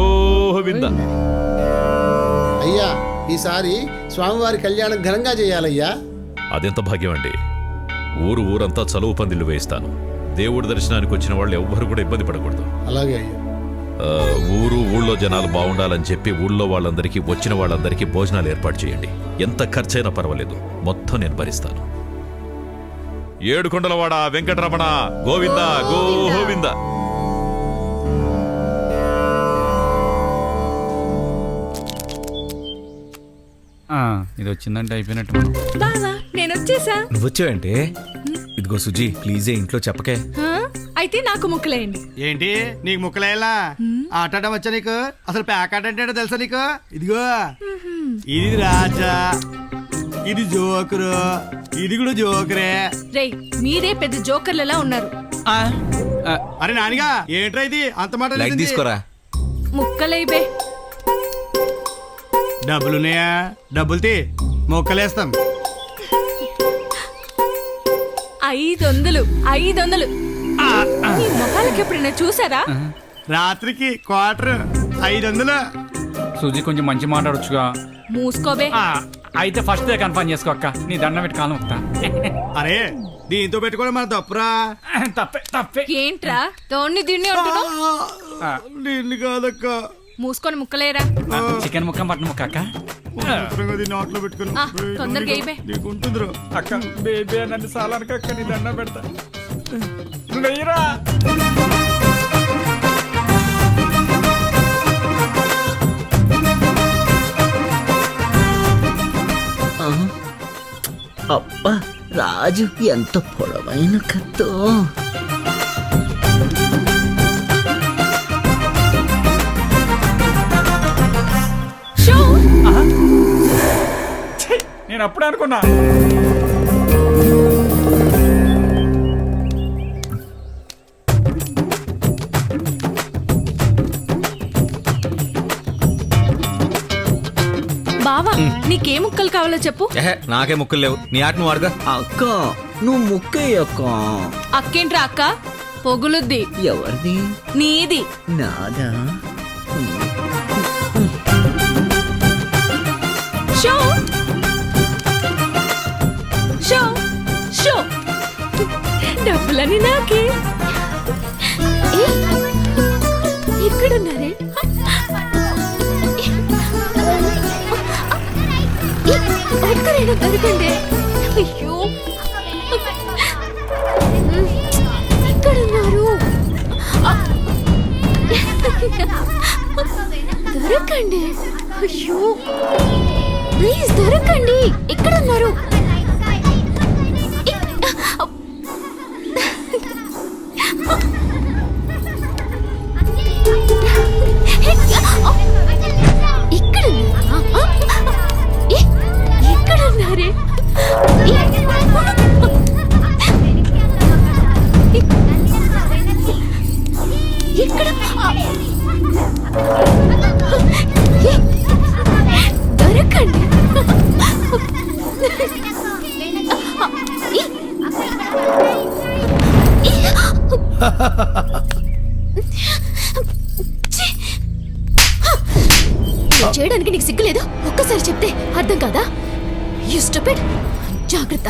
గోవింద. అయ్యా ఈసారి స్వామివారి కళ్యాణం ఘనంగా చేయాలయ్యా. అదెంత భాగ్యం అండి. ఊరంతా చలువు పందిళ్ళు వేయిస్తాను. దేవుడి దర్శనానికి వచ్చిన వాళ్ళు ఎవ్వరు కూడా ఇబ్బంది పడకూడదు. అలాగే అయ్యా. ఊళ్ళో జనాలు బాగుండాలని చెప్పి ఊళ్ళో వాళ్ళందరికీ వచ్చిన వాళ్ళందరికీ భోజనాలు ఏర్పాటు చేయండి. ఎంత ఖర్చైనా పర్వాలేదు, మొత్తం నేను భరిస్తాను. ఏడుకొండలవాడ వెంకటరమణ గోవింద గోవింద. ఇది వచ్చిందంటే అయిపోయినట్టు. బావా నేను వచ్చేసా. నువ్వు వచ్చావంటే ఇదిగో సుజీ ప్లీజే ఇంట్లో చెప్పకే. అయితే నాకు ముక్కలేయండి. ఏంటి నీకు ముక్కలేలా? ఆటడం వచ్చా నీకు? అసలు ప్యాకాట అంటే తెలుసా నీకు? ఇదిగో ఇది రాజా, ఇది జోకరు, ఇది కూడా జోకరే. రేయ్ మీరే పెద్ద జోకర్లలా ఉన్నారు. అరే నానిగా ఏంట్రా ఇది అంత మాట? లైట్ తీసుకోరా. ముక్కలైబే. డబ్బులున్నాయా? డబ్బులు తీ, మొక్కలేస్తాం. 500 500. ఈ మొక్కలకి ఎప్పుడైనా చూసారా? రాత్రికి క్వార్టర్ 500. సుజీ కొంచెం మంచి మాట్లాడొచ్చుగా. మూసుకోబే. అయితే ఫస్ట్ కన్ఫర్మ్ చేసుకో అక్క. నీ దండం పెట్టి కాలం వస్తా. అరే దీంతో పెట్టుకోవడం మన తప్పురా. తప్పే. ఏంట్రా తోడిని దీన్ని అంటున్నావు? నీళ్ళు కాదక్క. మూసుకొని ముక్కలేరా. చికెన్ ముక్క మటన్ ముక్క అక్క. నోట్లో పెట్టుకుని తొందరగా అయిపోయి. నీకుంటుందిరా అక్క. బేబీ నన్ను సాలానికి అక్క, నీ దండం పెడతా. వెయ్యరా. అబ్బా రాజు ఎంత పొడవైన కత్తో. నేను అప్పుడే అనుకున్నా. బావా నీకే ముక్కలు కావాలో చెప్పు. నాకే ముక్కలు లేవు, నీ ఆట నువ్వు అడగా. అక్క నువ్వు ముక్కయ్యక్క. అక్కేంట్రా అక్క? పొగులుద్ది. ఎవరిది? నీది. నాదా? Show show show. డబ్బులని నాకే. ఎక్కడున్నారే? ఒక్కరైనా దొరకండి. అయ్యో ఎక్కడున్నారు? దొరకండి. అయ్యో ప్లీజ్ దొరకండి. ఎక్కడున్నారు? ఎక్కడున్నారే? ఎక్కడ దొరకండి. చేయడానికి నీకు సిగ్గులేదు? ఒక్కసారి చెప్తే అర్థం కాదా? You stupid. జాగ్రత్త.